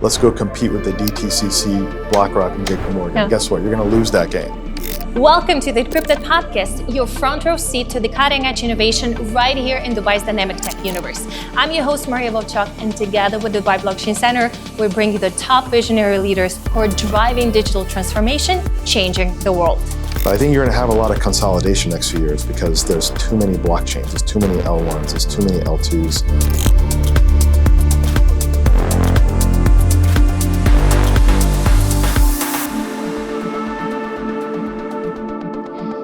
let's go compete with the DTCC, BlackRock, and JP Morgan. Yeah. Guess what? You're going to lose that game. Welcome to the Encrypted podcast, your front row seat to the cutting edge innovation right here in Dubai's dynamic tech universe. I'm your host, Vovchok, and together with the Dubai Blockchain Center, we bring you the top visionary leaders who are driving digital transformation, changing the world. I think you're going to have a lot of consolidation next few years because there's too many blockchains, there's too many L1s, there's too many L2s.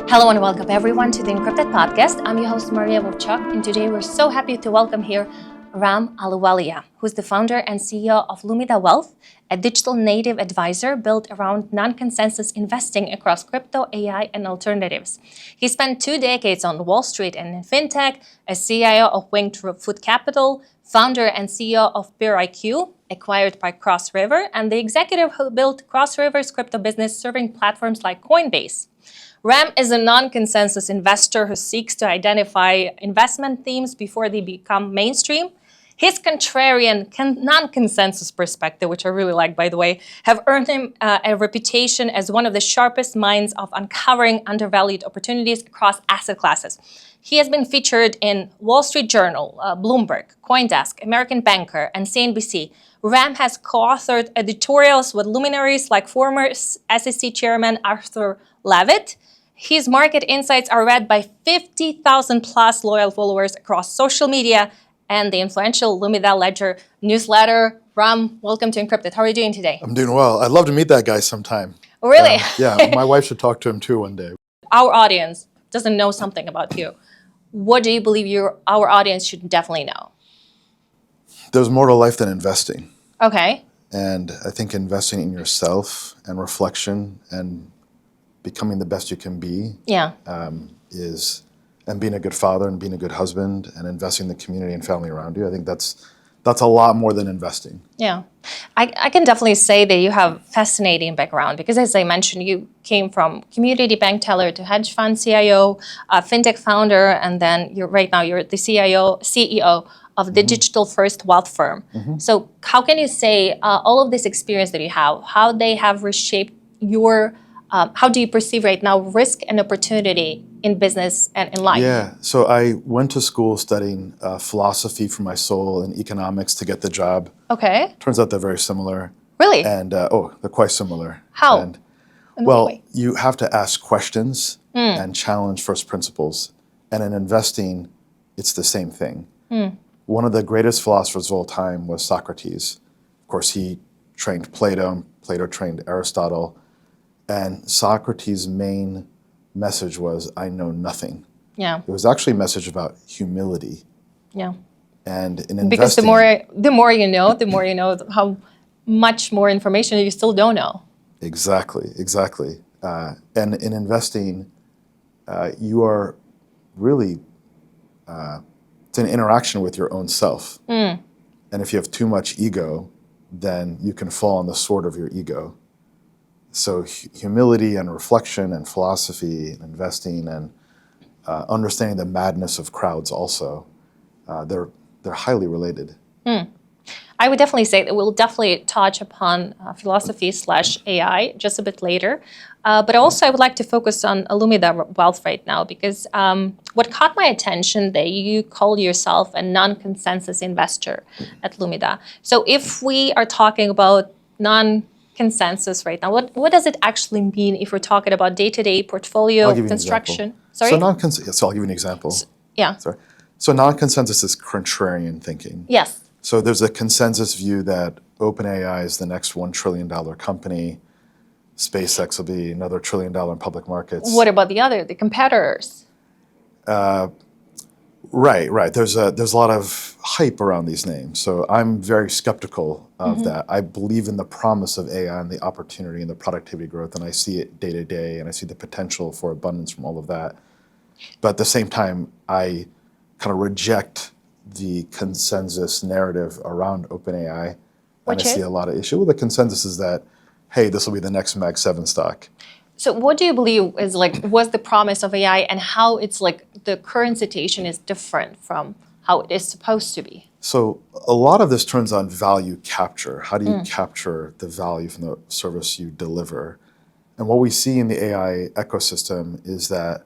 Hello and welcome everyone to the Encrypted podcast. I'm your host, Vovchok, and today we're so happy to welcome here Ram Ahluwalia, who's the founder and CEO of Lumida Wealth, a digital native advisor built around non-consensus investing across crypto, AI, and alternatives. He spent 2 decades on Wall Street and in fintech, as CIO of Winged Foot Capital, founder and CEO of PeerIQ, acquired by Cross River, and the executive who built Cross River's crypto business serving platforms like Coinbase. Ram is a non-consensus investor who seeks to identify investment themes before they become mainstream. His contrarian, non-consensus perspective, which I really like, by the way, have earned him a reputation as one of the sharpest minds of uncovering undervalued opportunities across asset classes. He has been featured in Wall Street Journal, Bloomberg, CoinDesk, American Banker, and CNBC. Ram has co-authored editorials with luminaries like former SEC chairman Arthur Levitt. His market insights are read by 50,000 plus loyal followers across social media and the influential Lumida Ledger newsletter. Ram, welcome to Encrypted. How are you doing today? I'm doing well. I'd love to meet that guy sometime. Really? Yeah, my wife should talk to him too one day. Our audience doesn't know something about you. What do you believe our audience should definitely know? There's more to life than investing. Okay. And I think investing in yourself and reflection and becoming the best you can be and being a good father and being a good husband and investing in the community and family around you. I think that's a lot more than investing. Yeah, I can definitely say that you have fascinating background because, as I mentioned, you came from community bank teller to hedge fund CIO, fintech founder, and then you're the CEO of the digital first wealth firm. So how can you say all of this experience that you have, how they have reshaped your how do you perceive right now risk and opportunity in business and in life? Yeah, so I went to school studying philosophy for my soul and economics to get the job. Okay. Turns out they're very similar. Really? And, they're quite similar. How? And, well, you have to ask questions and challenge first principles. And in investing, it's the same thing. One of the greatest philosophers of all time was Socrates. Of course, he trained Plato, and Plato trained Aristotle. And Socrates' main message was, I know nothing. Yeah. It was actually a message about humility. Yeah. And in investing... Because the more you know how much more information you still don't know. Exactly. And in investing, you are really... it's an interaction with your own self. And if you have too much ego, then you can fall on the sword of your ego. So humility and reflection and philosophy and investing and understanding the madness of crowds also, they're highly related. I would definitely say that we'll definitely touch upon philosophy/AI just a bit later. But also I would like to focus on Lumida Wealth right now because what caught my attention that you call yourself a non-consensus investor at Lumida. So if we are talking about non-consensus right now, what does it actually mean if we're talking about day-to-day portfolio construction? Sorry? So I'll give you an example. So non-consensus is contrarian thinking. Yes. So there's a consensus view that OpenAI is the next $1 trillion company. SpaceX will be another $1 trillion in public markets. What about the competitors? Right. There's a lot of hype around these names. So I'm very skeptical of that. I believe in the promise of AI and the opportunity and the productivity growth, and I see it day to day, and I see the potential for abundance from all of that. But at the same time, I kind of reject the consensus narrative around OpenAI. And I see a lot of issue. Well, the consensus is that, hey, this will be the next Mag 7 stock. So what do you believe is was the promise of AI and how it's the current situation is different from how it is supposed to be? So a lot of this turns on value capture. How do you capture the value from the service you deliver? And what we see in the AI ecosystem is that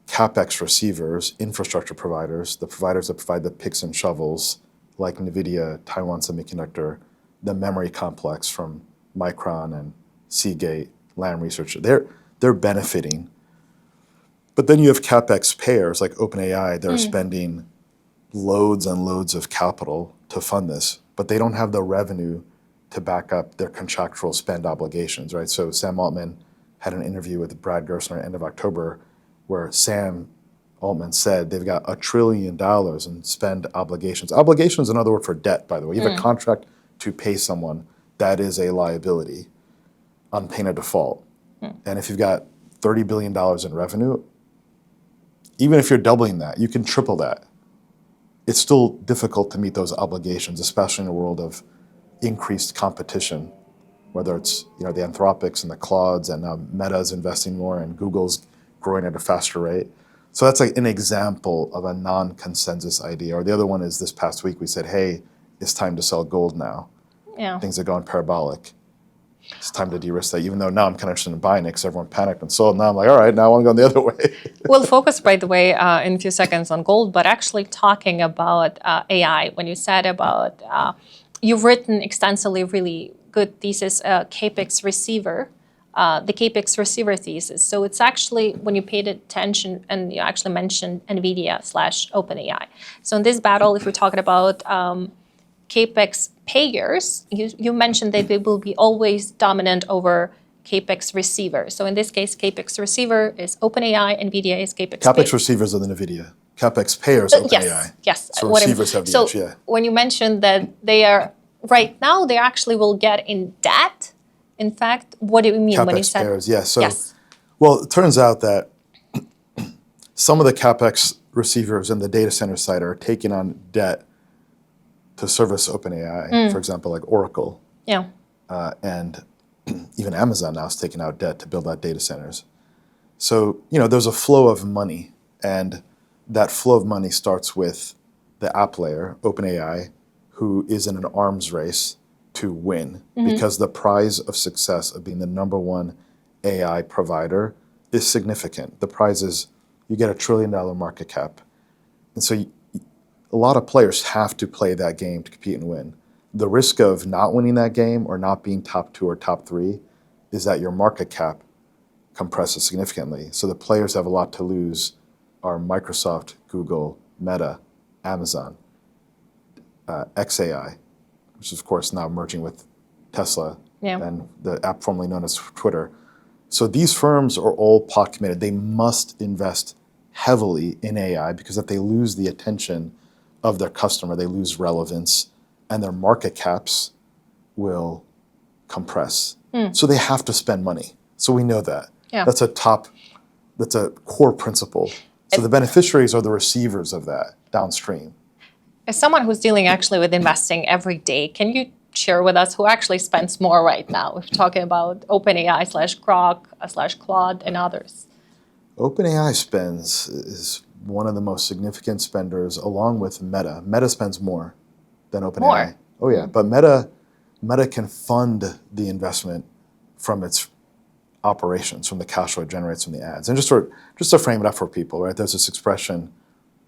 CapEx receivers, infrastructure providers, the providers that provide the picks and shovels, like Nvidia, Taiwan Semiconductor, the memory complex from Micron and Seagate, Lam Research, they're benefiting. But then you have CapEx payers like OpenAI, they're spending loads and loads of capital to fund this, but they don't have the revenue to back up their contractual spend obligations, right? So Sam Altman had an interview with Brad Gerstner at the end of October where Sam Altman said they've got $1 trillion in spend obligations. Obligations is another word for debt, by the way. You have a contract to pay someone, that is a liability on pain of default. And if you've got $30 billion in revenue, even if you're doubling that, you can triple that. It's still difficult to meet those obligations, especially in a world of increased competition, whether it's the Anthropics and the Claudes, and now Meta's investing more and Google's growing at a faster rate. So that's like an example of a non-consensus idea. Or the other one is this past week we said, hey, it's time to sell gold now. Yeah. Things are going parabolic. It's time to de-risk that, even though now I'm kind of interested in buying it because everyone panicked and sold. Now I'm like, all right, now I want to go the other way. We'll focus, by the way, in a few seconds on gold, but actually talking about AI, when you said about, you've written extensively really good thesis, CAPEX receiver, the CAPEX receiver thesis. So it's actually, when you paid attention, and you actually mentioned Nvidia/OpenAI. So in this battle, if we're talking about CAPEX payers, you mentioned that they will be always dominant over CAPEX receiver. So in this case, CAPEX receiver is OpenAI, Nvidia is CAPEX CapEx receivers are the Nvidia. CapEx payers, OpenAI. Yes. So receivers have the edge, yeah. When you mentioned that they are, right now, they actually will get in debt. In fact, what do you mean when you CapEx said? payers, yeah. So, yes. well, it turns out that some of the CapEx receivers in the data center side are taking on debt to service OpenAI, for example, like Oracle. Yeah. And even Amazon now is taking out debt to build out data centers. So, there's a flow of money, and that flow of money starts with the app layer, OpenAI, who is in an arms race to win, because the prize of success of being the number one AI provider is significant. The prize is you get $1 trillion market cap. And so a lot of players have to play that game to compete and win. The risk of not winning that game or not being top 2 or top 3 is that your market cap compresses significantly. So the players have a lot to lose are Microsoft, Google, Meta, Amazon, XAI, which is of course now merging with Tesla and the app formerly known as Twitter. So these firms are all pot committed. They must invest heavily in AI, because if they lose the attention of their customer, they lose relevance, and their market caps will compress. So they have to spend money. So we know that. Yeah. That's a core principle. So the beneficiaries are the receivers of that downstream. As someone who's dealing actually with investing every day, can you share with us who actually spends more right now? We're talking about OpenAI/Grok/Claude and others. OpenAI spends is one of the most significant spenders, along with Meta. Meta spends more than OpenAI. More? Oh yeah, but Meta can fund the investment from its operations, from the cash flow it generates from the ads. And just to frame it up for people, right? There's this expression,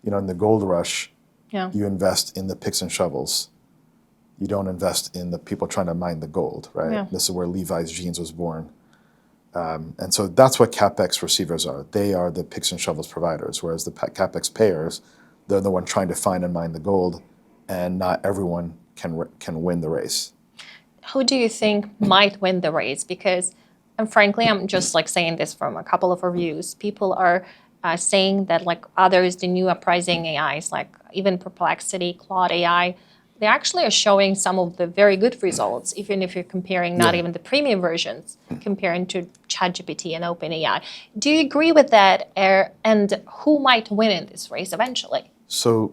in the gold rush, you invest in the picks and shovels. You don't invest in the people trying to mine the gold, right? Yeah. This is where Levi's jeans was born. And so that's what CapEx receivers are. They are the picks and shovels providers, whereas the CapEx payers, they're the one trying to find and mine the gold, and not everyone can win the race. Who do you think might win the race? Because, and frankly, I'm just saying this from a couple of reviews. People are saying that others, the new uprising AIs, even Perplexity, Claude AI, they actually are showing some of the very good results, even if you're comparing not even the premium versions, comparing to ChatGPT and OpenAI. Do you agree with that? And who might win in this race eventually? So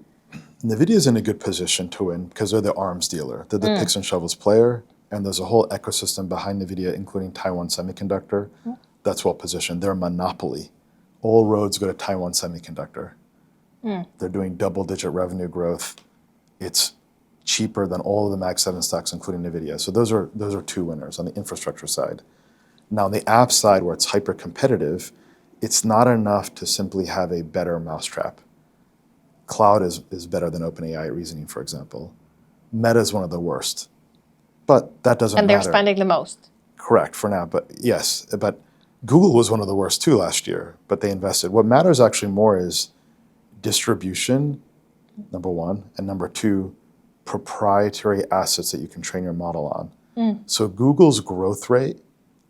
Nvidia is in a good position to win because they're the arms dealer. They're the picks and shovels player, and there's a whole ecosystem behind Nvidia, including Taiwan Semiconductor, that's well positioned. They're a monopoly. All roads go to Taiwan Semiconductor. They're doing double-digit revenue growth It's cheaper than all of the Mag 7 stocks, including Nvidia. So those are two winners on the infrastructure side. Now, on the app side, where it's hyper competitive, it's not enough to simply have a better mousetrap. Cloud is better than OpenAI reasoning, for example. Meta is one of the worst. But that doesn't matter. And they're spending the most. Correct, for now. But yes, but Google was one of the worst too last year, but they invested. What matters actually more is distribution, number one, and number two, proprietary assets that you can train your model on. So Google's growth rate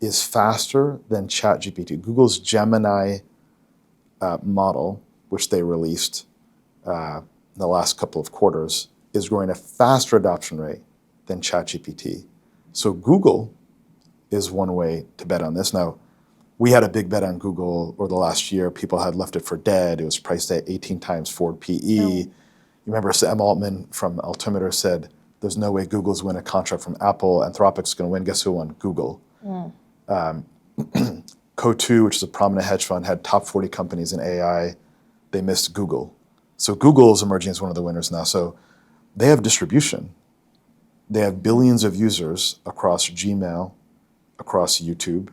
is faster than ChatGPT. Google's Gemini model, which they released in the last couple of quarters, is growing a faster adoption rate than ChatGPT. So Google is one way to bet on this. Now, we had a big bet on Google over the last year. People had left it for dead. It was priced at 18 times forward PE. You remember Sam Altman from Altimeter said, there's no way Google's win a contract from Apple. Anthropic's going to win. Guess who won? Google. Coatue, which is a prominent hedge fund, had top 40 companies in AI. They missed Google. So Google is emerging as one of the winners now. So they have distribution. They have billions of users across Gmail, across YouTube,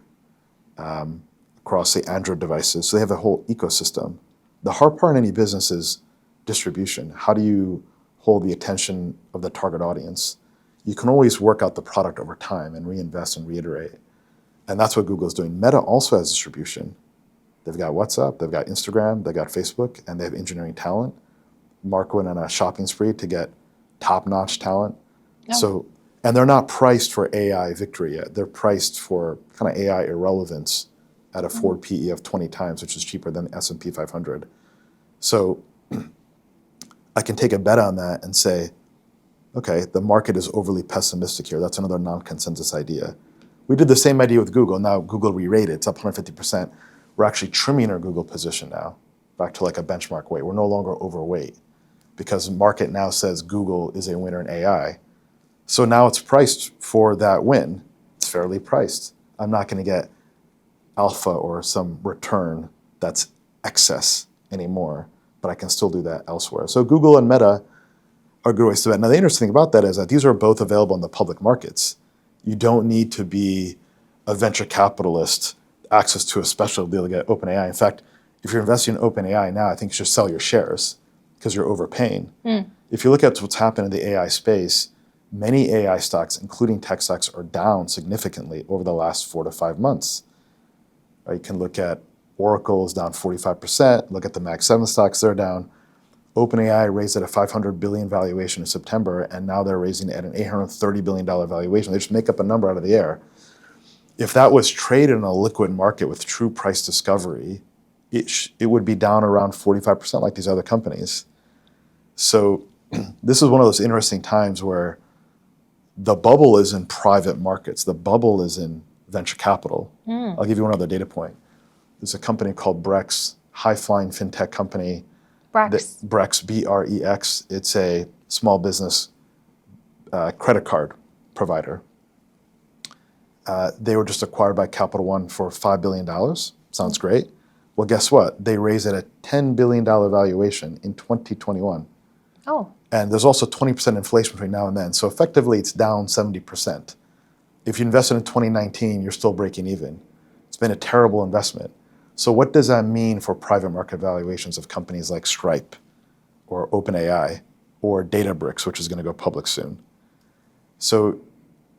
across the Android devices. So they have a whole ecosystem. The hard part in any business is distribution. How do you hold the attention of the target audience? You can always work out the product over time and reinvest and reiterate. And that's what Google's doing. Meta also has distribution. They've got WhatsApp, they've got Instagram, they've got Facebook, and they have engineering talent. Myco went on a shopping spree to get top-notch talent. So, and they're not priced for AI victory yet. They're priced for kind of AI irrelevance at a forward PE of 20 times, which is cheaper than the S&P 500. So I can take a bet on that and say, okay, the market is overly pessimistic here. That's another non-consensus idea. We did the same idea with Google. Now Google re-rated. It's up 150%. We're actually trimming our Google position now back to like a benchmark weight. We're no longer overweight because the market now says Google is a winner in AI. So now it's priced for that win. It's fairly priced. I'm not going to get alpha or some return that's excess anymore, but I can still do that elsewhere. So Google and Meta are good ways to bet. Now the interesting thing about that is that these are both available in the public markets. You don't need to be a venture capitalist, access to a special deal to get OpenAI. In fact, if you're investing in OpenAI now, I think you should sell your shares because you're overpaying. If you look at what's happened in the AI space, many AI stocks, including tech stocks, are down significantly over the last 4 to 5 months. You can look at Oracle is down 45%. Look at the Mag 7 stocks, they're down. OpenAI raised at a $500 billion valuation in September, and now they're raising it at an $830 billion valuation. They just make up a number out of the air. If that was traded in a liquid market with true price discovery, it would be down around 45% like these other companies. So this is one of those interesting times where the bubble is in private markets. The bubble is in venture capital. I'll give you one other data point. There's a company called Brex, high-flying fintech company. Brex. Brex, B-R-E-X. It's a small business credit card provider. They were just acquired by Capital One for $5 billion. Sounds great. Well, guess what? They raised at a $10 billion valuation in 2021. Oh. And there's also 20% inflation between now and then. So effectively, it's down 70%. If you invested in 2019, you're still breaking even. It's been a terrible investment. So what does that mean for private market valuations of companies like Stripe or OpenAI or Databricks, which is going to go public soon? So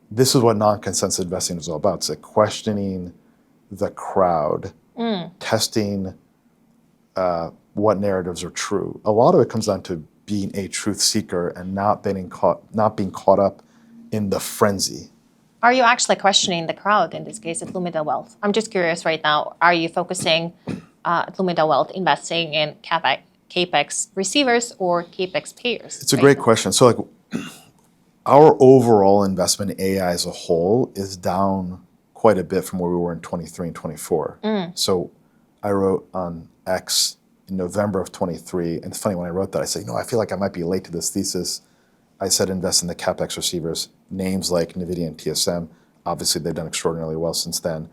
this is what non-consensus investing is all about. It's like questioning the crowd, testing what narratives are true. A lot of it comes down to being a truth seeker and not being caught up in the frenzy. Are you actually questioning the crowd in this case at Lumida Wealth? I'm just curious right now. Are you focusing at Lumida Wealth investing in CAPEX receivers or CAPEX payers? It's a great question. So like our overall investment in AI as a whole is down quite a bit from where we were in 23 and 24. So I wrote on X in November of 23, and it's funny when I wrote that, I said, I feel like I might be late to this thesis. I said invest in the CAPEX receivers, names like Nvidia and TSM. Obviously, they've done extraordinarily well since then.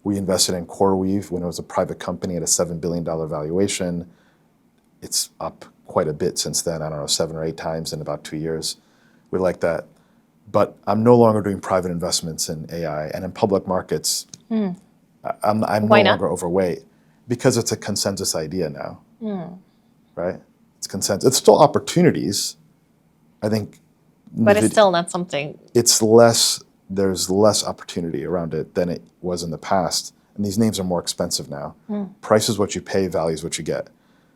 We invested in CoreWeave when it was a private company at a $7 billion valuation. It's up quite a bit since then. I don't know, 7 or 8 times in about 2 years. We like that. But I'm no longer doing private investments in AI. And in public markets, I'm Why no not? longer overweight because it's a consensus idea now, right? It's consensus. It's still opportunities. I think But it's still not something. it's less, there's less opportunity around it than it was in the past. And these names are more expensive now. Price is what you pay, value is what you get.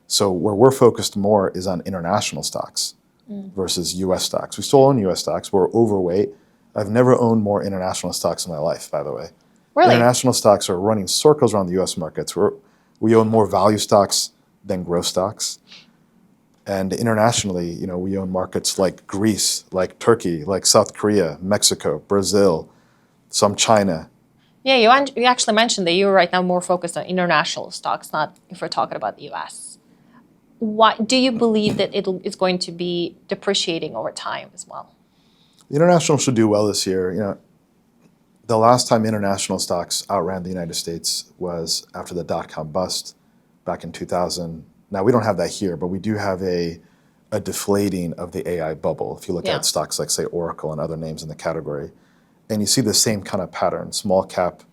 So where we're focused more is on international stocks versus US stocks. We still own US stocks. We're overweight. I've never owned more international stocks in my life, by the way. Really? International stocks are running circles around the US markets. We own more value stocks than growth stocks. And internationally, you know, we own markets like Greece, like Turkey, like South Korea, Mexico, Brazil, some China. Yeah, you actually mentioned that you're right now more focused on international stocks, not if we're talking about the US. Why do you believe that it's going to be depreciating over time as well? The international should do well this year. You know, the last time international stocks outran the United States was after the dot-com bust back in 2000. Now, we don't have that here, but we do have a deflating of the AI bubble. If you look at stocks like, say, Oracle and other names in the category, and you see the same kind of pattern. Small cap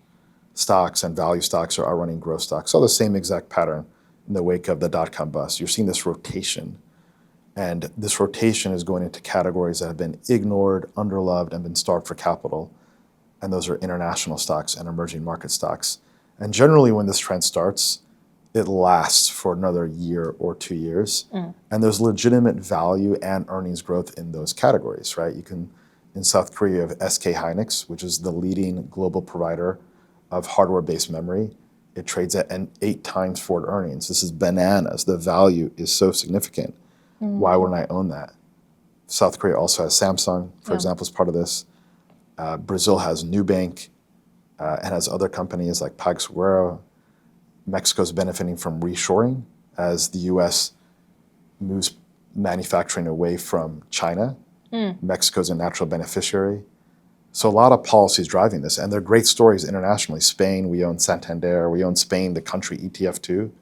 stocks and value stocks are outrunning growth stocks. So the same exact pattern in the wake of the dot-com bust. You're seeing this rotation. And this rotation is going into categories that have been ignored, underloved, and been starved for capital. And those are international stocks and emerging market stocks. And generally when this trend starts, it lasts for another year or 2 years. And there's legitimate value and earnings growth in those categories, right? You can, in South Korea, you have SK Hynix, which is the leading global provider of hardware-based memory. It trades at an 8 times forward earnings. This is bananas. The value is so significant. Why wouldn't I own that? South Korea also has Samsung, for example, as part of this. Brazil has Nubank and has other companies like PagSeguro. Mexico's benefiting from reshoring as the U.S. moves manufacturing away from China. Mexico's a natural beneficiary. So a lot of policies driving this, and they're great stories internationally. Spain, we own Santander. We own Spain, the country ETF too.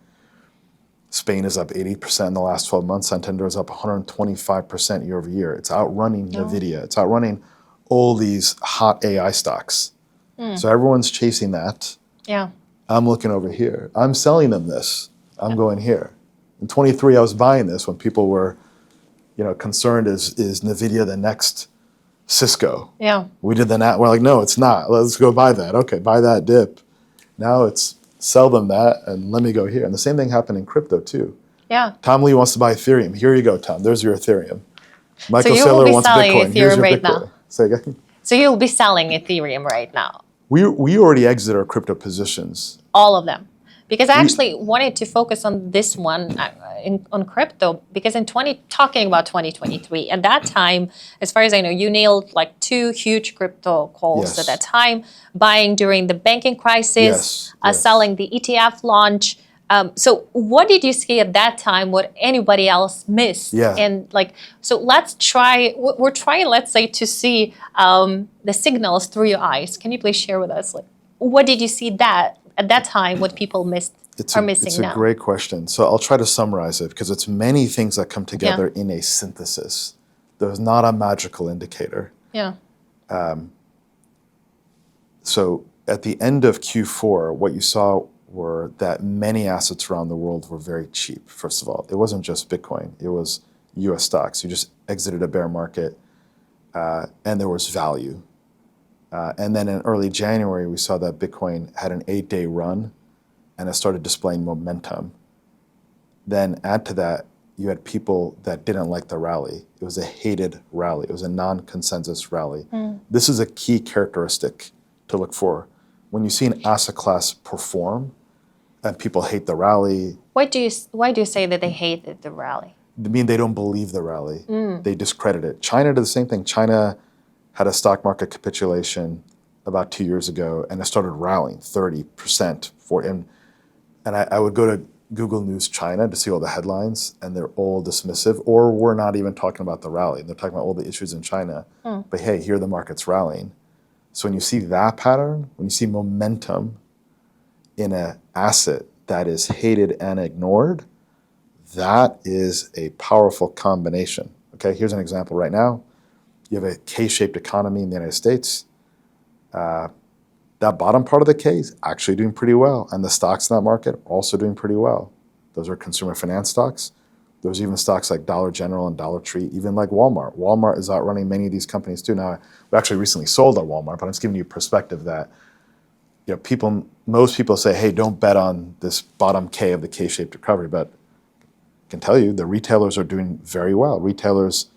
Spain is up 80% in the last 12 months. Santander is up 125% year over year. It's outrunning Nvidia. It's outrunning all these hot AI stocks. So everyone's chasing that. Yeah. I'm looking over here. I'm selling them this. I'm going here. In 23, I was buying this when people were, you know, concerned, is Nvidia the next Cisco? Yeah. We did the we're like, no, it's not. Let's go buy that. Okay, buy that dip. Now it's sell them that and let me go here. And the same thing happened in crypto too. Yeah. Tom Lee wants to buy Ethereum. Here you go, Tom. There's your Ethereum. So Michael you will Saylor be wants selling Bitcoin. Here's Ethereum your right Bitcoin. now. Say again. So you'll be selling Ethereum right now. We already exited our crypto positions. All of them. Because I actually wanted to focus on this one, on crypto, because talking about 2023, at that time, as far as I know, you nailed like 2 huge crypto calls at that time, buying during the banking crisis, selling the ETF launch. So what did you see at that time, what anybody else missed? And like, so let's try, we're trying, let's say, to see the signals through your eyes. Can you please share with us, like, what did you see at that time, what people missing now? It's a great question. So I'll try to summarize it because it's many things that come together in a synthesis. There's not a magical indicator. Yeah. So at the end of Q4, what you saw were that many assets around the world were very cheap, first of all. It wasn't just Bitcoin. It was US stocks. You just exited a bear market, and there was value. And then in early January, we saw that Bitcoin had an 8-day run, and it started displaying momentum. Then add to that, you had people that didn't like the rally. It was a hated rally. It was a non-consensus rally. This is a key characteristic to look for. When you see an asset class perform, and people hate the rally. Why do you say that they hated the rally? I mean, they don't believe the rally. They discredit it. China did the same thing. China had a stock market capitulation about 2 years ago, and it started rallying 30% and I would go to Google News China to see all the headlines, and they're all dismissive, or we're not even talking about the rally. They're talking about all the issues in China. But hey, here the market's rallying. So when you see that pattern, when you see momentum in an asset that is hated and ignored, That is a powerful combination. Okay, here's an example right now. You have a K-shaped economy in the United States. That bottom part of the K is actually doing pretty well, and the stocks in that market are also doing pretty well. Those are consumer finance stocks. There's even stocks like Dollar General and Dollar Tree, even like Walmart. Walmart is outrunning many of these companies too. Now, we actually recently sold our Walmart, but I'm just giving you perspective that most people say, hey, don't bet on this bottom K of the K-shaped recovery, but I can tell you the retailers are doing very well. Retailers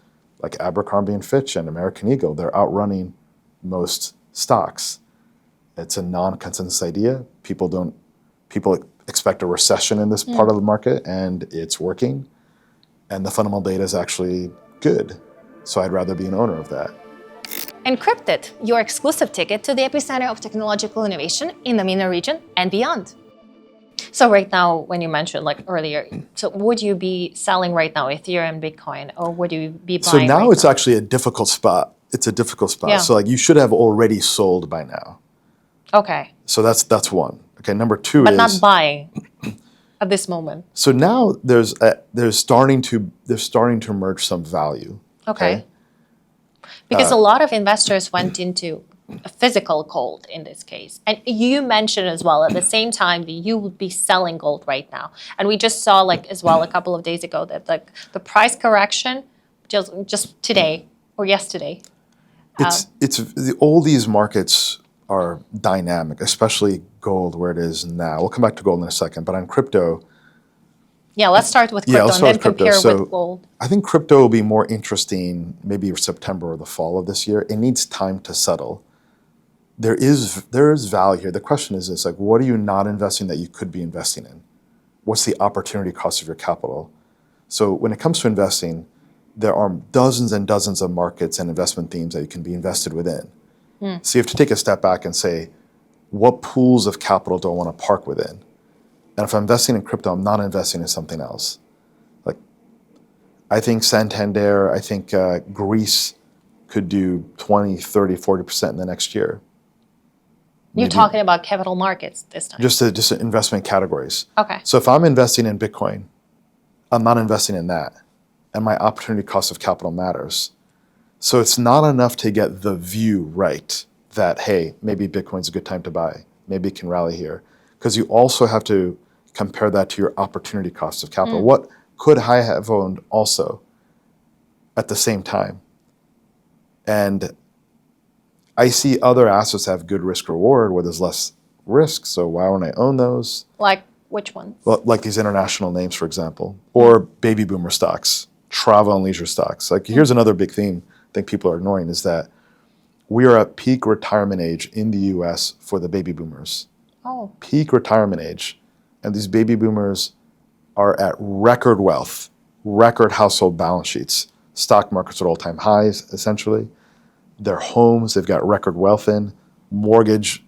like Abercrombie and Fitch and American Eagle, they're outrunning most stocks. It's a non-consensus idea. People expect a recession in this part of the market, and it's working. And the fundamental data is actually good. So I'd rather be an owner of that. Encrypted, your exclusive ticket to the epicenter of technological innovation in the MENA region and beyond. So right now, when you mentioned like earlier, so would you be selling right now Ethereum, Bitcoin, or would you be buying? So now right it's actually a difficult spot. It's a difficult spot. Yeah. So like you should have already sold by now. Okay. So that's one. Okay, number two But is not buying at this moment. So now there's starting to emerge some value. Okay. Because a lot of investors went into a physical gold in this case. And you mentioned as well at the same time that you would be selling gold right now. And we just saw like as well a couple of days ago that like the price correction just today or yesterday. All these markets are dynamic, especially gold where it is now. We'll come back to gold in a second, but on crypto. Yeah, let's start with crypto and then compare with gold. I think crypto will be more interesting maybe September or the fall of this year. It needs time to settle. There is value here. The question is this, like, what are you not investing that you could be investing in? What's the opportunity cost of your capital? So when it comes to investing, there are dozens and dozens of markets and investment themes that you can be invested within. So you have to take a step back and say, what pools of capital do I want to park within? And if I'm investing in crypto, I'm not investing in something else. Like, I think Santander, I think Greece could do 20, 30, 40% in the next year. You're talking about capital markets this time? Just investment categories. Okay. So if I'm investing in Bitcoin, I'm not investing in that. And my opportunity cost of capital matters. So it's not enough to get the view right that, hey, maybe Bitcoin's a good time to buy. Maybe it can rally here. Because you also have to compare that to your opportunity cost of capital. What could I have owned also at the same time? And I see other assets have good risk reward where there's less risk. So why wouldn't I own those? Like which ones? Well, like these international names, for example, or baby boomer stocks, travel and leisure stocks. Like here's another big theme I think people are ignoring is that we are at peak retirement age in the US for the baby boomers. Oh. Peak retirement age. And these baby boomers are at record wealth, record household balance sheets. Stock markets at all-time highs, essentially. Their homes, they've got record wealth in. Mortgage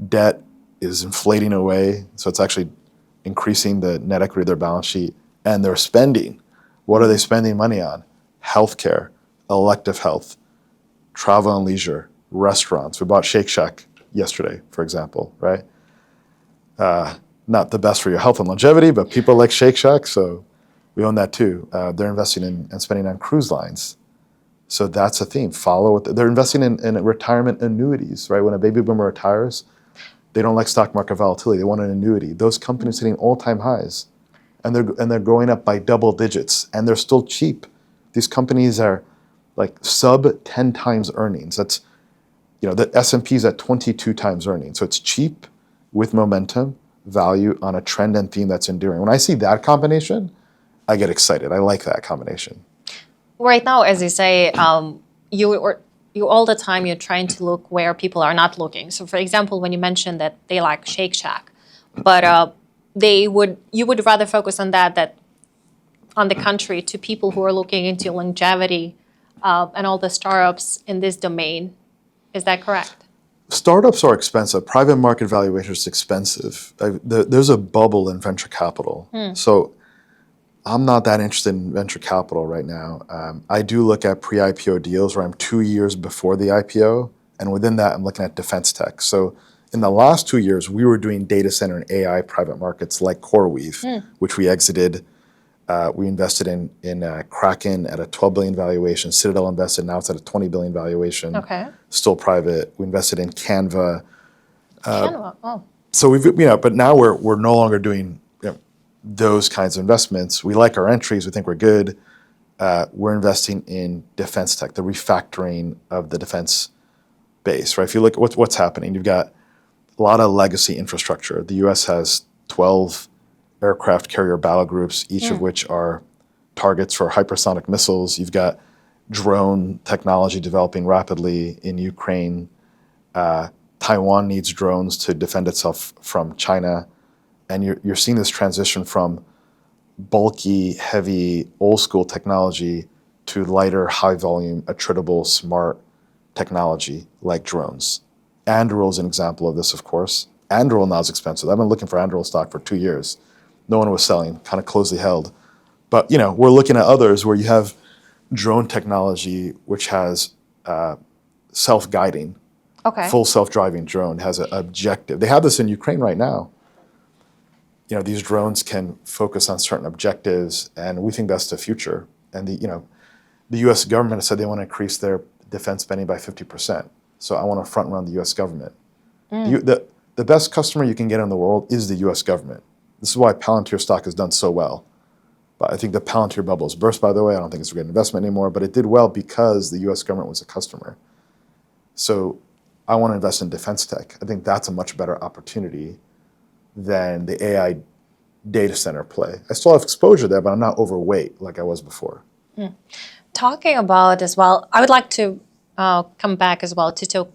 debt is inflating away. So it's actually increasing the net equity of their balance sheet. And they're spending. What are they spending money on? Healthcare, elective health, travel and leisure, restaurants. We bought Shake Shack yesterday, for example, right? Not the best for your health and longevity, but people like Shake Shack, so we own that too. They're investing in and spending on cruise lines. So that's a theme. They're investing in retirement annuities, right? When a baby boomer retires, they don't like stock market volatility. They want an annuity. Those companies hitting all-time highs, and they're going up by double digits, and they're still cheap. These companies are like sub 10 times earnings. That's, the S&P is at 22 times earnings. So it's cheap with momentum, value on a trend and theme that's enduring. When I see that combination, I get excited. I like that combination. Right now, as you say, you all the time you're trying to look where people are not looking. So, for example, when you mentioned that they like Shake Shack, but you would rather focus on that on the country to people who are looking into longevity and all the startups in this domain. Is that correct? Startups are expensive. Private market valuation is expensive. There's a bubble in venture capital. So I'm not that interested in venture capital right now. I do look at pre-IPO deals where I'm 2 years before the IPO. And within that, I'm looking at defense tech. So in the last 2 years, we were doing data center and AI private markets like CoreWeave, which we exited We invested in Kraken at a 12 billion valuation. Citadel invested, now it's at a 20 billion valuation. Okay. Still private. We invested in Canva. Canva. Oh. So but now we're no longer doing those kinds of investments. We like our entries. We think we're good. We're investing in defense tech, the refactoring of the defense base, right? If you look at what's happening, you've got a lot of legacy infrastructure. The U.S. has 12 aircraft carrier battle groups, each of which are targets for hypersonic missiles. You've got drone technology developing rapidly in Ukraine. Taiwan needs drones to defend itself from China. And you're seeing this transition from bulky, heavy, old school technology to lighter, high volume, attritable, smart technology like drones. Anduril is an example of this, of course. Anduril now is expensive. I've been looking for Anduril stock for 2 years. No one was selling, kind of closely held. But we're looking at others where you have drone technology, which has self-guiding, full self-driving drone, has an objective. They have this in Ukraine right now. These drones can focus on certain objectives, and we think that's the future. And the U.S. government has said they want to increase their defense spending by 50%. So I want to front run the U.S. government. The best customer you can get in the world is the U.S. government. This is why Palantir stock has done so well. But I think the Palantir bubble is burst, by the way. I don't think it's a great investment anymore, but it did well because the U.S. government was a customer. So I want to invest in defense tech. I think that's a much better opportunity than the AI data center play. I still have exposure there, but I'm not overweight like I was before. Talking about as well, I would like to come back as well to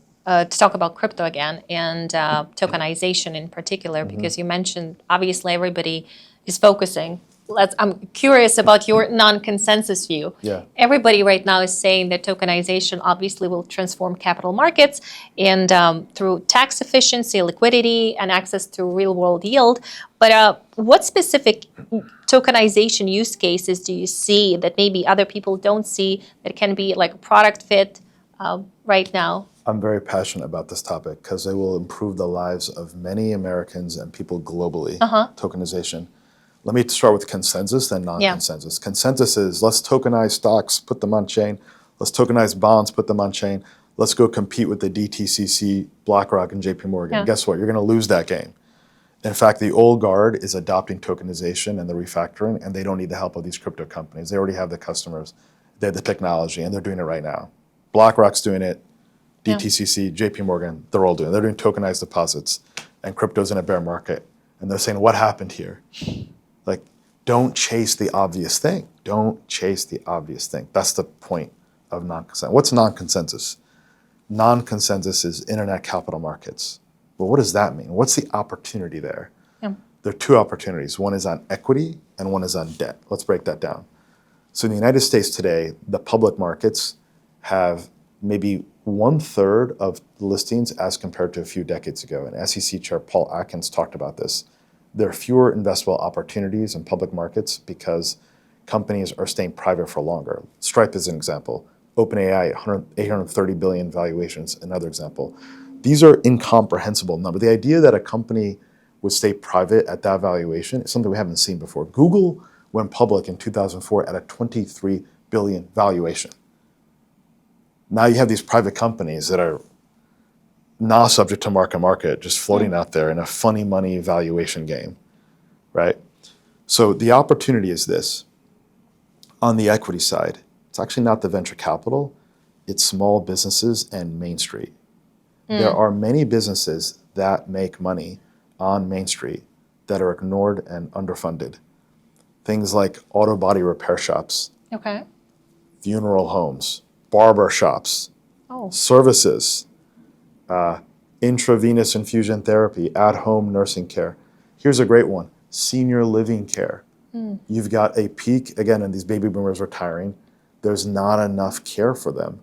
talk about crypto again and tokenization in particular, because you mentioned obviously everybody is focusing. I'm curious about your non-consensus view. Yeah. Everybody right now is saying that tokenization obviously will transform capital markets and through tax efficiency, liquidity, and access to real-world yield. But what specific tokenization use cases do you see that maybe other people don't see that can be like a product fit right now? I'm very passionate about this topic because it will improve the lives of many Americans and people globally. Tokenization. Let me start with consensus, then non-consensus. Yeah. Consensus is let's tokenize stocks, put them on chain. Let's tokenize bonds, put them on chain. Let's go compete with the DTCC, BlackRock, and JP Morgan. Yeah. Guess what? You're going to lose that game. In fact, the old guard is adopting tokenization and the refactoring, and they don't need the help of these crypto companies. They already have the customers. They have the technology, and they're doing it right now. BlackRock's doing it. DTCC, JP Morgan, they're all doing it. They're doing tokenized deposits, and crypto's in a bear market. And they're saying, what happened here? Like, don't chase the obvious thing. Don't chase the obvious thing. That's the point of non-consensus. What's non-consensus? Non-consensus is internet capital markets. Well, what does that mean? What's the opportunity there? Yeah. There are two opportunities. One is on equity and one is on debt. Let's break that down. So in the United States today, the public markets have maybe 1/3 of listings as compared to a few decades ago. And SEC Chair Paul Atkins talked about this. There are fewer investable opportunities in public markets because companies are staying private for longer. Stripe is an example. OpenAI, 830 billion valuations, another example. These are incomprehensible numbers. The idea that a company would stay private at that valuation is something we haven't seen before. Google went public in 2004 at a 23 billion valuation. Now you have these private companies that are not subject to market, just floating out there in a funny money valuation game, right? So the opportunity is this. On the equity side, it's actually not the venture capital, it's small businesses and Main Street. There are many businesses that make money on Main Street that are ignored and underfunded. Things like auto body repair shops, funeral homes, barber shops, services, intravenous infusion therapy, at-home nursing care. Here's a great one, senior living care. You've got a peak, again, and these baby boomers retiring. There's not enough care for them.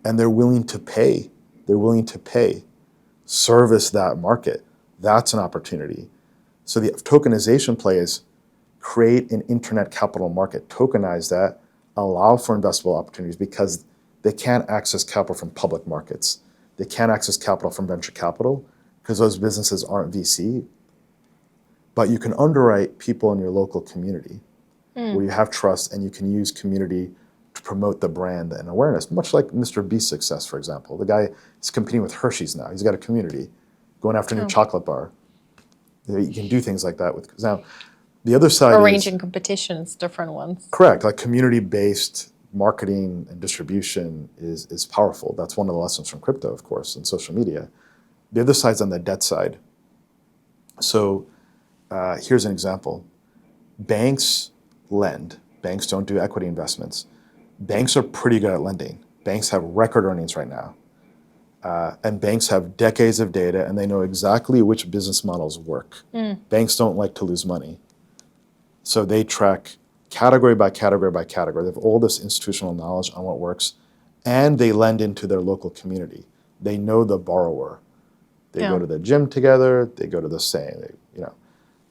And they're willing to pay. They're willing to pay. Service that market. That's an opportunity. So the tokenization play is create an internet capital market, tokenize that, allow for investable opportunities because they can't access capital from public markets. They can't access capital from venture capital because those businesses aren't VC. But you can underwrite people in your local community. where you have trust and you can use community to promote the brand and awareness, much like Mr. Beast's success, for example. The guy is competing with Hershey's now. He's got a community going after a new chocolate bar. You can do things like that with. Now, the other side arranging competitions, different ones. Correct. Like community-based marketing and distribution is powerful. That's one of the lessons from crypto, of course, and social media. The other side's on the debt side. So here's an example. Banks lend. Banks don't do equity investments. Banks are pretty good at lending. Banks have record earnings right now. And banks have decades of data, and they know exactly which business models work. Banks don't like to lose money. So they track category by category by category. They have all this institutional knowledge on what works, and they lend into their local community. They know the borrower. They go to the gym together. They go to the same,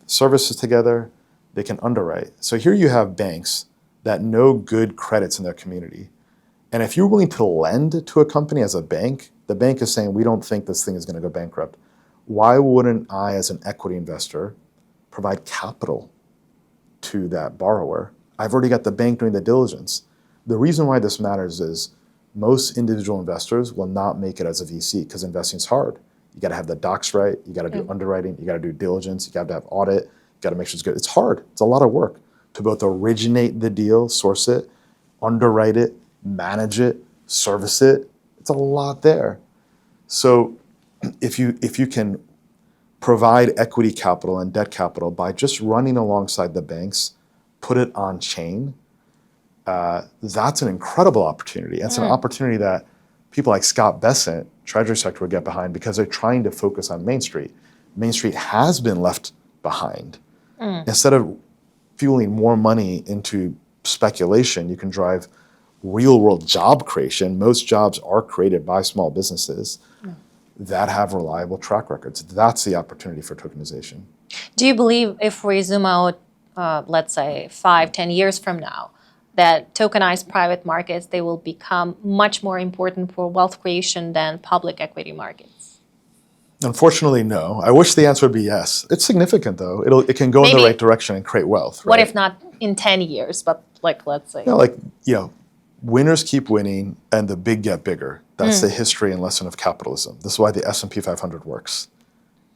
services together. They can underwrite. So here you have banks that know good credits in their community. And if you're willing to lend to a company as a bank, the bank is saying, we don't think this thing is going to go bankrupt. Why wouldn't I, as an equity investor, provide capital to that borrower? I've already got the bank doing the diligence. The reason why this matters is most individual investors will not make it as a VC because investing is hard. You got to have the docs right. You got to do underwriting. You got to do diligence. You got to have audit. You got to make sure it's good. It's hard. It's a lot of work to both originate the deal, source it, underwrite it, manage it, service it. It's a lot there. So if you can provide equity capital and debt capital by just running alongside the banks, put it on chain, that's an incredible opportunity. It's an opportunity that people like Scott Bessent, Treasury Secretary, would get behind because they're trying to focus on Main Street. Main Street has been left behind. Instead of fueling more money into speculation, you can drive real world job creation. Most jobs are created by small businesses that have reliable track records. That's the opportunity for tokenization. Do you believe if we zoom out, let's say 5-10 years from now, that tokenized private markets, they will become much more important for wealth creation than public equity markets? Unfortunately, no. I wish the answer would be yes. It's significant, though. It can go in the right direction and create wealth. Right? What if not in 10 years, but let's say? Winners keep winning and the big get bigger. That's the history and lesson of capitalism. This is why the S&P 500 works.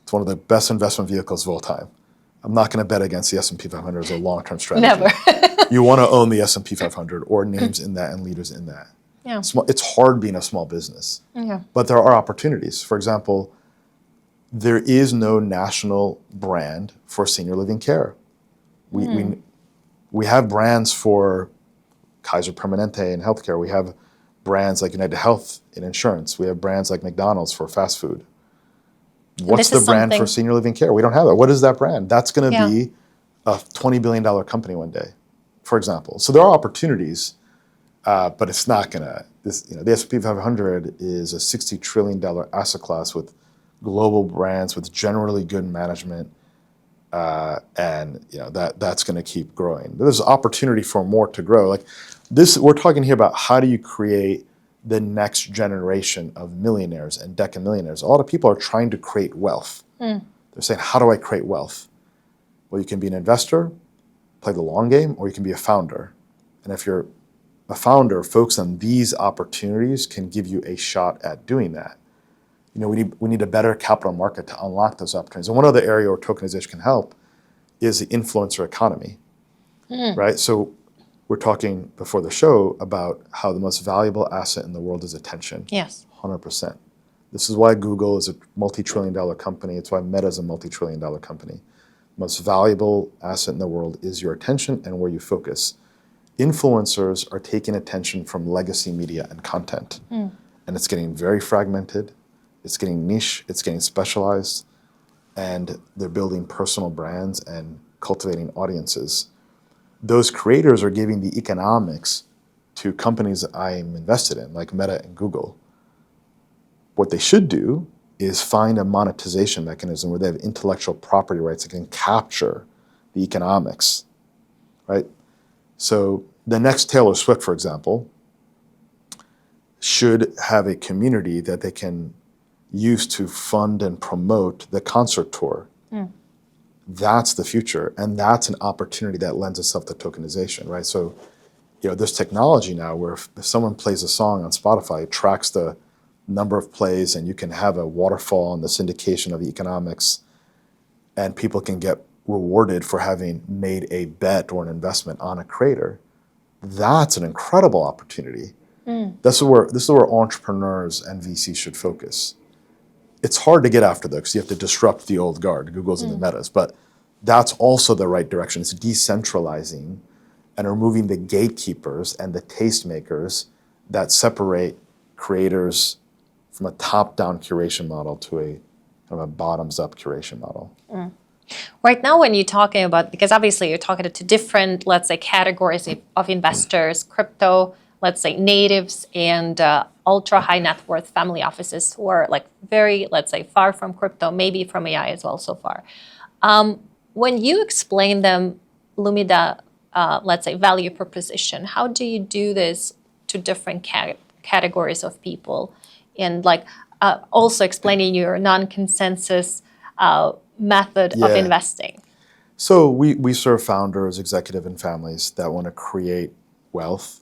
It's one of the best investment vehicles of all time. I'm not going to bet against the S&P 500 as a long-term strategy. Never. You want to own the S&P 500 or names in that and leaders in that. Yeah. It's hard being a small business. Yeah. But there are opportunities. For example, there is no national brand for senior living care. We have brands for Kaiser Permanente in healthcare. We have brands like United Health in insurance. We have brands like McDonald's for fast food. What's the brand for senior living care? We don't have that. What is that brand? That's going to be a $20 billion company one day, for example. So there are opportunities, but it's not going to. The S&P 500 is a $60 trillion asset class with global brands with generally good management, and that's going to keep growing. There's opportunity for more to grow. Like this, we're talking here about how do you create the next generation of millionaires and decamillionaires. A lot of people are trying to create wealth. They're saying, how do I create wealth? Well, you can be an investor, play the long game, or you can be a founder. And if you're a founder, focus on these opportunities can give you a shot at doing that. We need a better capital market to unlock those opportunities. And one other area where tokenization can help is the influencer economy, right? So we're talking before the show about how the most valuable asset in the world is attention. Yes. 100%. This is why Google is a multi-trillion-dollar company. It's why Meta is a multi-trillion-dollar company. Most valuable asset in the world is your attention and where you focus. Influencers are taking attention from legacy media and content. And it's getting very fragmented. It's getting niche. It's getting specialized. And they're building personal brands and cultivating audiences. Those creators are giving the economics to companies that I'm invested in, like Meta and Google. What they should do is find a monetization mechanism where they have intellectual property rights that can capture the economics, right? So the next Taylor Swift, for example, should have a community that they can use to fund and promote the concert tour. That's the future, and that's an opportunity that lends itself to tokenization, right? So, there's technology now where if someone plays a song on Spotify, it tracks the number of plays, and you can have a waterfall in the syndication of the economics, and people can get rewarded for having made a bet or an investment on a creator. That's an incredible opportunity. This is where entrepreneurs and VCs should focus. It's hard to get after those because you have to disrupt the old guard, Googles and the Metas, but that's also the right direction. It's decentralizing and removing the gatekeepers and the tastemakers that separate creators from a top-down curation model to a kind of a bottoms-up curation model. Right now, when you're talking about, because obviously you're talking to different, let's say, categories of investors, crypto, let's say natives, and ultra high net worth family offices who are like very, let's say, far from crypto, maybe from AI as well so far. When you explain them Lumida, let's say, value proposition, how do you do this to different categories of people? And like also explaining your non-consensus method of investing. So we serve founders, executive, and families that want to create wealth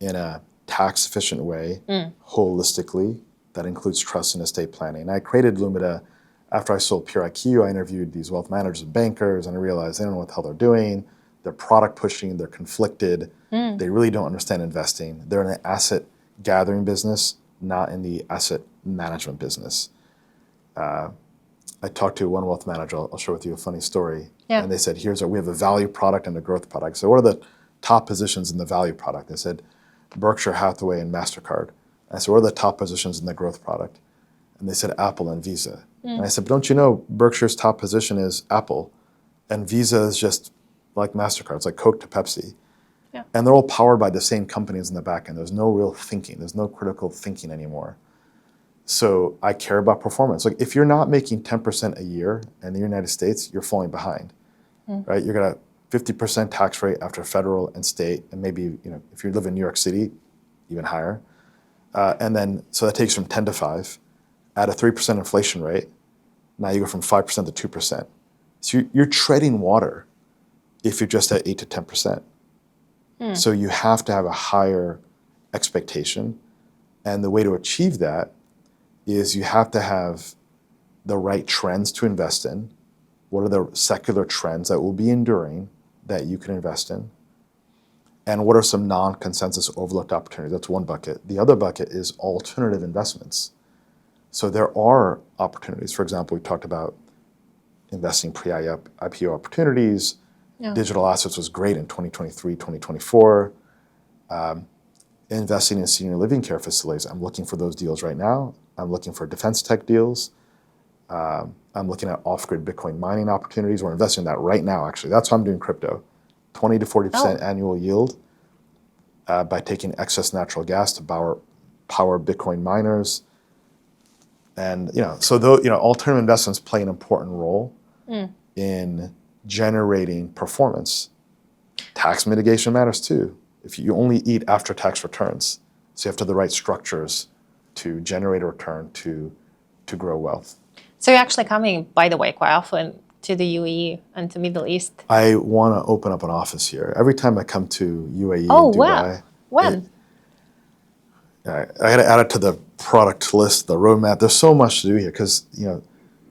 in a tax-efficient way, holistically, that includes trust and estate planning. And I created Lumida after I sold Pure IQ. I interviewed these wealth managers and bankers, and I realized they don't know what the hell they're doing. They're product pushing, they're conflicted. They really don't understand investing. They're in the asset gathering business, not in the asset management business. I talked to one wealth manager, I'll share with you a funny story. And they said, we have a value product and a growth product. So what are the top positions in the value product? They said, Berkshire Hathaway and MasterCard. I said, what are the top positions in the growth product? And they said, Apple and Visa. And I said, but don't you know Berkshire's top position is Apple, and Visa is just like MasterCard. It's like Coke to Pepsi. And they're all powered by the same companies in the back end. There's no real thinking. There's no critical thinking anymore. So I care about performance. Like if you're not making 10% a year in the United States, you're falling behind, right? You're gonna 50% tax rate after federal and state, and maybe if you live in New York City, even higher. And then so that takes from 10 to 5. At a 3% inflation rate, now you go from 5% to 2%. So you're treading water if you're just at 8 to 10%. So you have to have a higher expectation, and the way to achieve that is you have to have the right trends to invest in. What are the secular trends that will be enduring that you can invest in? And what are some non-consensus overlooked opportunities? That's one bucket. The other bucket is alternative investments. So there are opportunities. For example, we talked about investing pre-IPO opportunities. Digital assets was great in 2023, 2024. Investing in senior living care facilities, I'm looking for those deals right now. I'm looking for defense tech deals. I'm looking at off-grid Bitcoin mining opportunities. We're investing in that right now, actually. That's why I'm doing crypto. 20 to 40% annual yield by taking excess natural gas to power Bitcoin miners. And so alternative investments play an important role in generating performance. Tax mitigation matters too. If you only eat after-tax returns, so you have to have the right structures to generate a return to grow wealth. So you're actually coming, by the way, quite often to the UAE and to Middle East. I want to open up an office here. Every time I come to UAE and Dubai. Wow. When? I got to add it to the product list, the roadmap. There's so much to do here because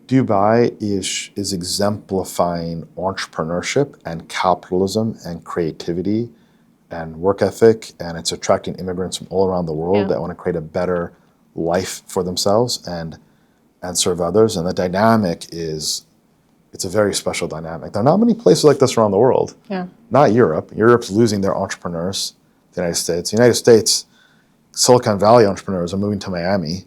Dubai is exemplifying entrepreneurship and capitalism and creativity and work ethic, and it's attracting immigrants from all around the world that want to create a better life for themselves and serve others. And the dynamic it's a very special dynamic. There are not many places like this around the world. Not Europe. Europe's losing their entrepreneurs. The United States. The United States, Silicon Valley entrepreneurs are moving to Miami.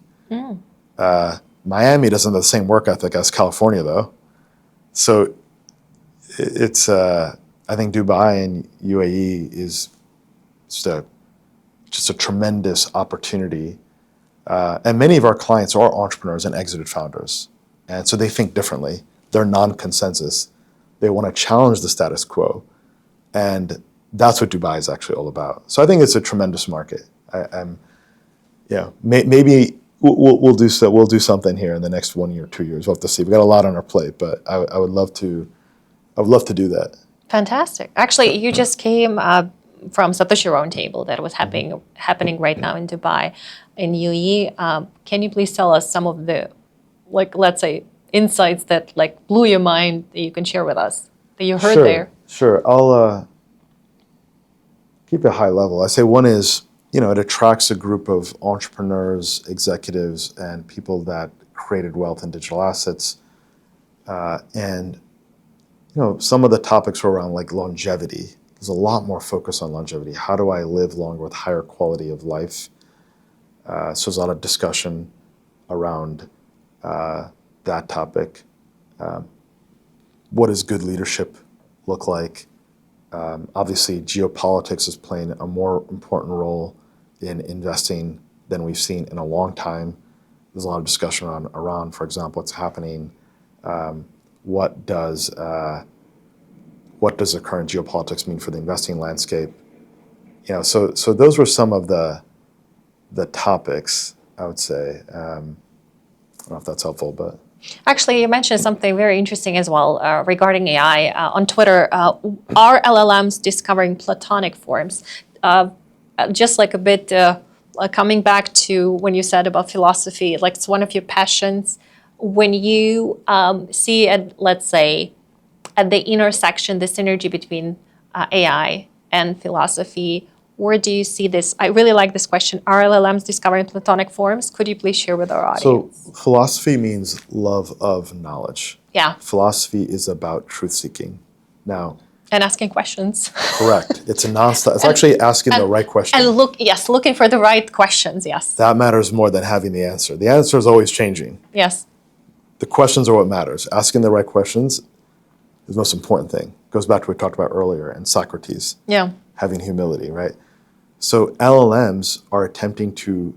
Miami doesn't have the same work ethic as California, though. So it's, I think Dubai and UAE is just a tremendous opportunity. And many of our clients are entrepreneurs and exited founders. And so they think differently. They're non-consensus. They want to challenge the status quo. And that's what Dubai is actually all about. So I think it's a tremendous market. Maybe we'll do something here in the next 1 year, 2 years. We'll have to see. We've got a lot on our plate, but I would love to I would love to do that. Fantastic. Actually, you just came from Satoshi Roundtable that was happening right now in Dubai, in UAE. Can you please tell us some of the, like, let's say, insights that like blew your mind that you can share with us that you heard there? Sure. I'll keep it high level. I say one is, it attracts a group of entrepreneurs, executives, and people that created wealth in digital assets. And some of the topics were around like longevity. There's a lot more focus on longevity. How do I live longer with higher quality of life? So there's a lot of discussion around that topic. What does good leadership look like? Obviously, geopolitics is playing a more important role in investing than we've seen in a long time. There's a lot of discussion around Iran, for example, what's happening. What does the current geopolitics mean for the investing landscape? So those were some of the topics, I would say. I don't know if that's helpful, but. Actually, you mentioned something very interesting as well regarding AI. On Twitter, are LLMs discovering platonic forms? Just like a bit coming back to when you said about philosophy, like it's one of your passions. When you see, let's say, at the intersection, the synergy between AI and philosophy, where do you see this? I really like this question. Are LLMs discovering platonic forms? Could you please share with our audience? So philosophy means love of knowledge. Yeah. Philosophy is about truth-seeking. Now. And asking questions. Correct. It's a nonstop. It's actually asking the right question. And looking for the right questions, yes. That matters more than having the answer. The answer is always changing. Yes. The questions are what matters. Asking the right questions is the most important thing. Goes back to what we talked about earlier and Socrates. Yeah. Having humility, right? So LLMs are attempting to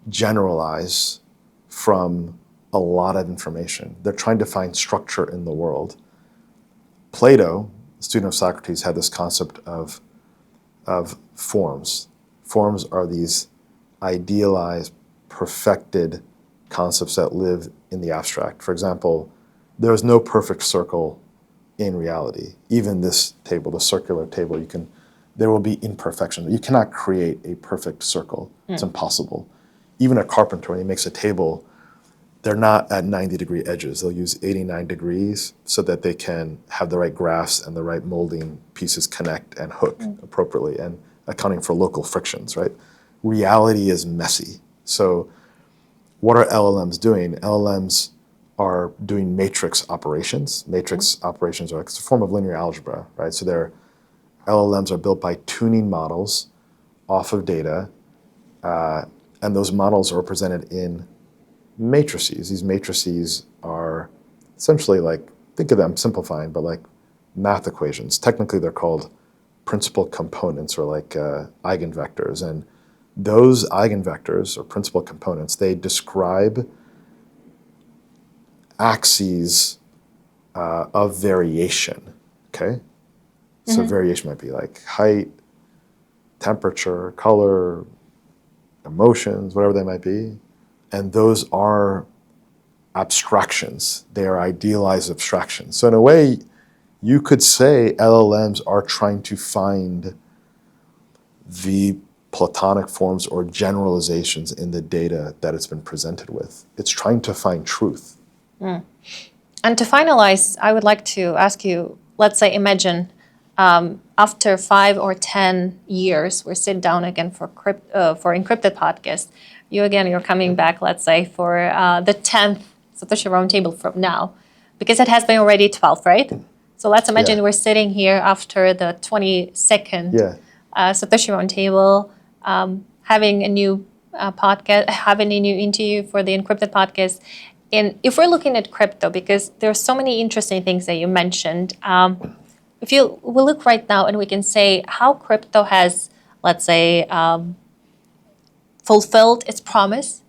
generalize from a lot of information. They're trying to find structure in the world. Plato, a student of Socrates, had this concept of forms. Forms are these idealized, perfected concepts that live in the abstract. For example, there is no perfect circle in reality. Even this table, the circular table, there will be imperfection. You cannot create a perfect circle. It's impossible. Even a carpenter, when he makes a table, they're not at 90-degree edges. They'll use 89 degrees so that they can have the right graphs and the right molding pieces connect and hook appropriately, and accounting for local frictions, right? Reality is messy. So what are LLMs doing? LLMs are doing matrix operations. Matrix operations are, it's a form of linear algebra, right? So LLMs are built by tuning models off of data, and those models are represented in matrices. These matrices are essentially like, think of them simplifying, but like math equations. Technically, they're called principal components, or like eigenvectors. And those eigenvectors, or principal components, they describe axes of variation, okay? So variation might be like height, temperature, color, emotions, whatever they might be. And those are abstractions. They are idealized abstractions. So in a way, you could say LLMs are trying to find the platonic forms or generalizations in the data that it's been presented with. It's trying to find truth. And to finalize, I would like to ask you, let's say, imagine after 5 or 10 years, we're sitting down again for Encrypted podcast. You're coming back, let's say, for the 10th Satoshi Roundtable from now, because it has been already 12, right? So let's imagine we're sitting here after the 22nd Satoshi Roundtable, having a new podcast, having a new interview for the Encrypted podcast. And if we're looking at crypto, because there are so many interesting things that you mentioned, if we look right now and we can say how crypto has, let's say, fulfilled its promise,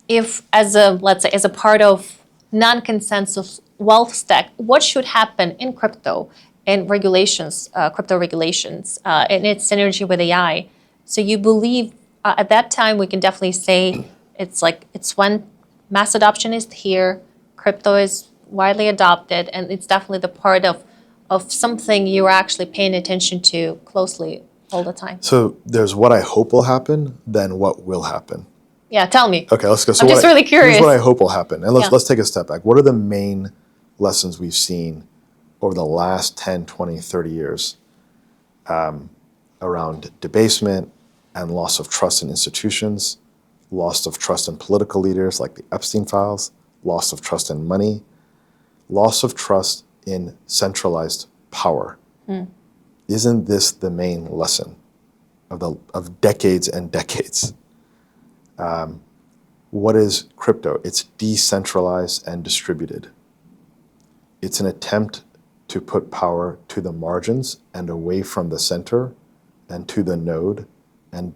if as a part of non-consensus wealth stack, what should happen in crypto and regulations, crypto regulations, and its synergy with AI? So you believe at that time we can definitely say it's when mass adoption is here, crypto is widely adopted, and it's definitely the part of of something you're actually paying attention to closely all the time? So there's what I hope will happen, then what will happen. Yeah, tell me. Okay, let's go. So I'm just really curious. Here's what I hope will happen. And Yeah. let's take a step back. What are the main lessons we've seen over the last 10, 20, 30 years around debasement and loss of trust in institutions, loss of trust in political leaders like the Epstein files, loss of trust in money, loss of trust in centralized power. Isn't this the main lesson of decades and decades? What is crypto? It's decentralized and distributed. It's an attempt to put power to the margins and away from the center and to the node and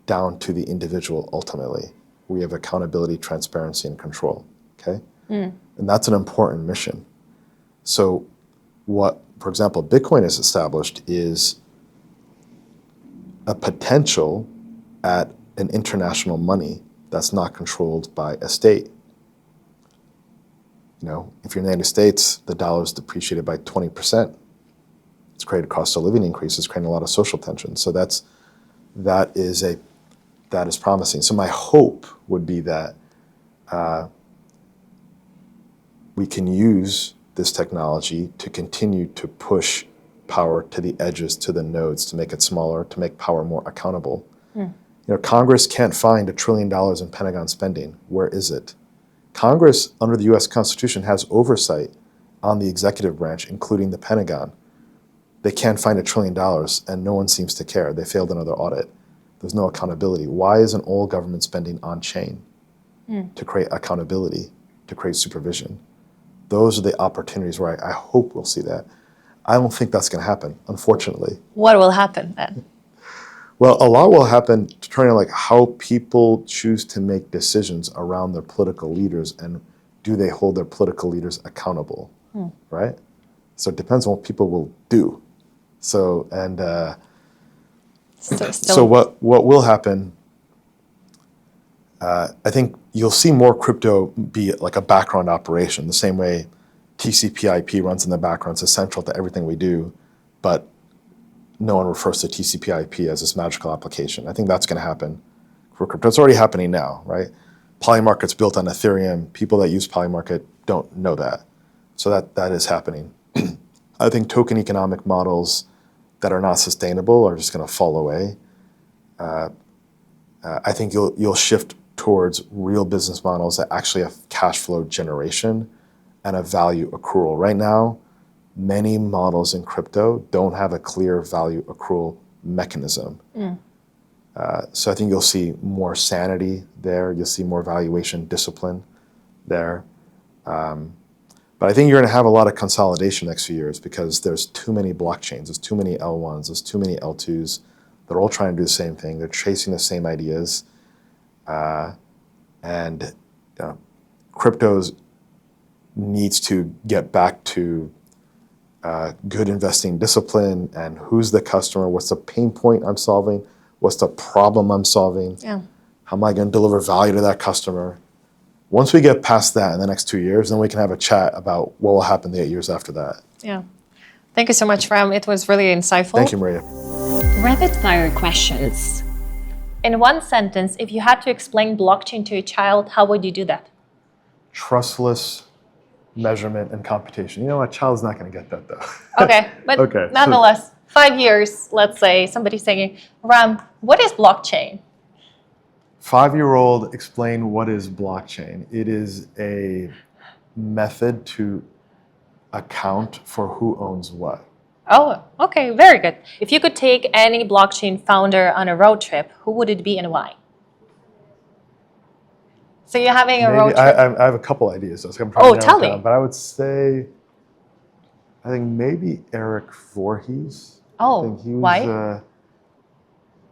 down to the individual ultimately. We have accountability, transparency, and control, okay? And that's an important mission. So what, for example, Bitcoin has established is a potential at an international money that's not controlled by a state. You know, if you're in the United States, the dollar's depreciated by 20%. It's created cost of living increases, creating a lot of social tension. So that is promising. So my hope would be that we can use this technology to continue to push power to the edges, to the nodes, to make it smaller, to make power more accountable. You know, Congress can't find $1 trillion in Pentagon spending. Where is it? Congress, under the US Constitution, has oversight on the executive branch, including the Pentagon. They can't find $1 trillion, and no one seems to care. They failed another audit. There's no accountability. Why isn't all government spending on chain to create accountability, to create supervision? Those are the opportunities where I hope we'll see that. I don't think that's going to happen, unfortunately. What will happen then? Well, a lot will happen to turn like how people choose to make decisions around their political leaders, and do they hold their political leaders accountable, right? So it depends on what people will do. So so what will happen? I think you'll see more crypto be like a background operation, the same way TCP/IP runs in the background. It's essential to everything we do, but no one refers to TCP/IP as this magical application. I think that's going to happen for crypto. It's already happening now, right? Polymarket's built on Ethereum. People that use Polymarket don't know that. So that is happening. I think token economic models that are not sustainable are just going to fall away. I think you'll shift towards real business models that actually have cash flow generation and a value accrual. Right now, many models in crypto don't have a clear value accrual mechanism. So I think you'll see more sanity there. You'll see more valuation discipline there. But I think you're going to have a lot of consolidation next few years because there's too many blockchains, there's too many L1s, there's too many L2s. They're all trying to do the same thing. They're chasing the same ideas. And cryptos needs to get back to good investing discipline and who's the customer, what's the pain point I'm solving, what's the problem I'm solving, how am I going to deliver value to that customer. Once we get past that in the next 2 years, then we can have a chat about what will happen the 8 years after that. Yeah. Thank you so much, Ram. It was really insightful. Thank you, Maria. Rapid fire questions. In one sentence, if you had to explain blockchain to a child, how would you do that? Trustless measurement and computation. You know, a child's not going to get that, though. Okay, but Okay, nonetheless, 5 years, let's say, somebody's saying, Ram, what is blockchain? 5-year-old, explain what is blockchain. It is a method to account for who owns what. Oh, okay, very good. If you could take any blockchain founder on a road trip, who would it be and why? So you're having a road trip? I have a couple ideas. So I'm trying to tell narrow it me. down, but I would say, I think maybe Eric Voorhees. Oh, I think he was, why?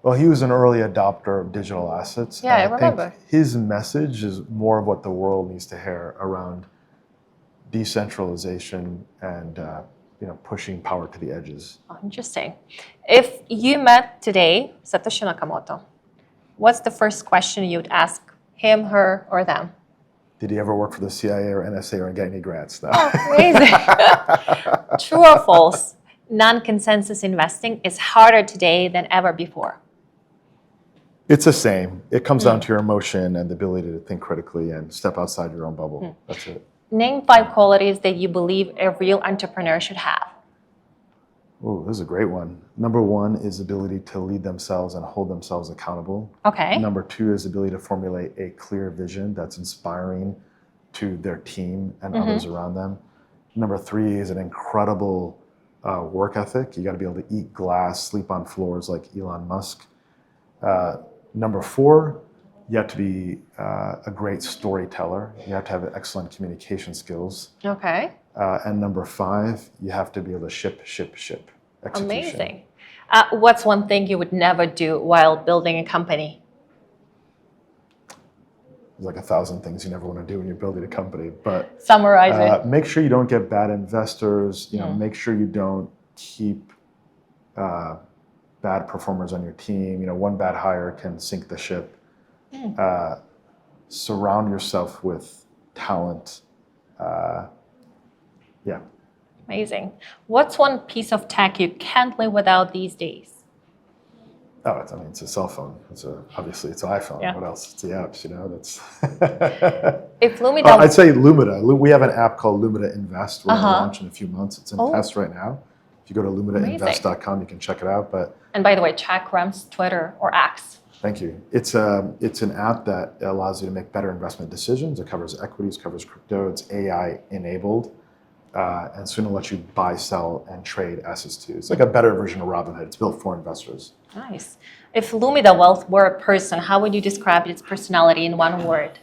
Well, he was an early adopter of digital assets. Yeah, I and remember. think his message is more of what the world needs to hear around decentralization and pushing power to the edges. Oh, interesting. If you met today Satoshi Nakamoto, what's the first question you'd ask him, her, or them? Did you ever work for the CIA or NSA or get any grants? No. Oh, amazing. True or false? Non-consensus investing is harder today than ever before. It's the same. It comes down to your emotion and the ability to think critically and step outside your own bubble. That's it. Name 5 qualities that you believe a real entrepreneur should have. Oh, this is a great one. Number 1 is ability to lead themselves and hold themselves accountable. Okay. Number 2 is ability to formulate a clear vision that's inspiring to their team and others around them. Number 3 is an incredible work ethic. You got to be able to eat glass, sleep on floors like Elon Musk. Number 4, you have to be a great storyteller. You have to have excellent communication skills. Okay. And number 5, you have to be able to ship. Execution. Amazing. What's one thing you would never do while building a company? There's like 1,000 things you never want to do when you're building a company, but Summarize it. make sure you don't get bad investors. Make sure you don't keep bad performers on your team. One bad hire can sink the ship. Surround yourself with talent. Amazing. What's one piece of tech you can't live without these days? Oh, it's a cell phone. Obviously it's an iPhone. Yeah. What else? It's the apps. That's. If Lumida, I'd say Lumida. We have an app called Lumida Invest. We're going to launch in a few months. It's in test right now. If you go to lumidainvest.com, you can check it out. And by the way, check Ram's Twitter or X. Thank you. It's an app that allows you to make better investment decisions. It covers equities, covers crypto. It's AI enabled. And soon it'll let you buy, sell, and trade assets too. It's like a better version of Robinhood. It's built for investors. Nice. If Lumida Wealth were a person, how would you describe its personality in one word?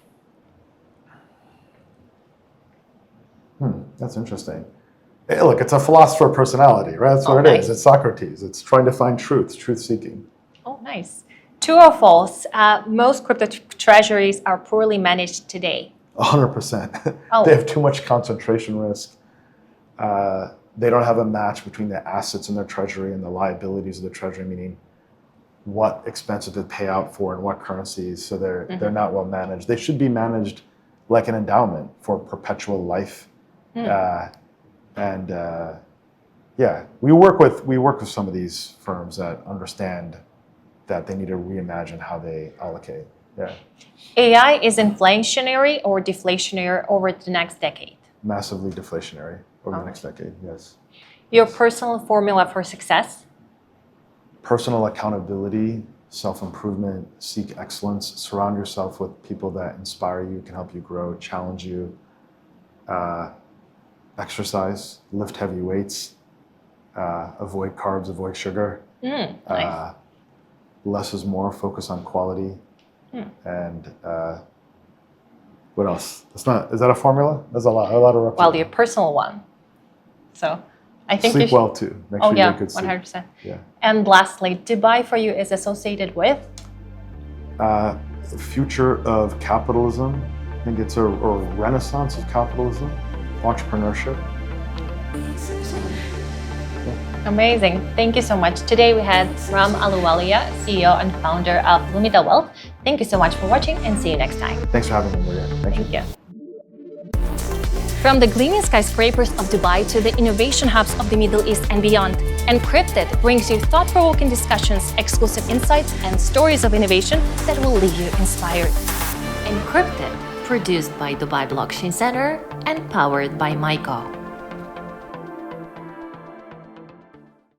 That's interesting. Hey, look, it's a philosopher personality, right? That's what it is. It's Socrates. It's trying to find truth-seeking. Oh, nice. True or false? Most crypto treasuries are poorly managed today. 100%. They have too much concentration risk. They don't have a match between the assets in their treasury and the liabilities of the treasury, meaning what expenses to pay out for and what currencies. So they're not well managed. They should be managed like an endowment for perpetual life. We work with some of these firms that understand that they need to reimagine how they allocate. Yeah. AI is inflationary or deflationary over the next decade? Massively deflationary over the next decade, yes. Your personal formula for success? Personal accountability, self-improvement, seek excellence, surround yourself with people that inspire you, can help you grow, challenge you, exercise, lift heavy weights, avoid carbs, avoid sugar. Nice. Less is more, focus on quality. And what else? Is that a formula? There's a lot of reps. Well, your personal one. So I think sleep well too. Make sure you get good sleep. 100%. Yeah. And lastly, Dubai for you is associated with? The future of capitalism. I think it's a renaissance of capitalism, entrepreneurship. Amazing. Thank you so much. Today we had Ram Ahluwalia, CEO and founder of Lumida Wealth. Thank you so much for watching and see you next time. Thanks for having me, Maria. Thank you. From the gleaming skyscrapers of Dubai to the innovation hubs of the Middle East and beyond, Encrypted brings you thought-provoking discussions, exclusive insights, and stories of innovation that will leave you inspired. Encrypted, produced by Dubai Blockchain Center and powered by Myco.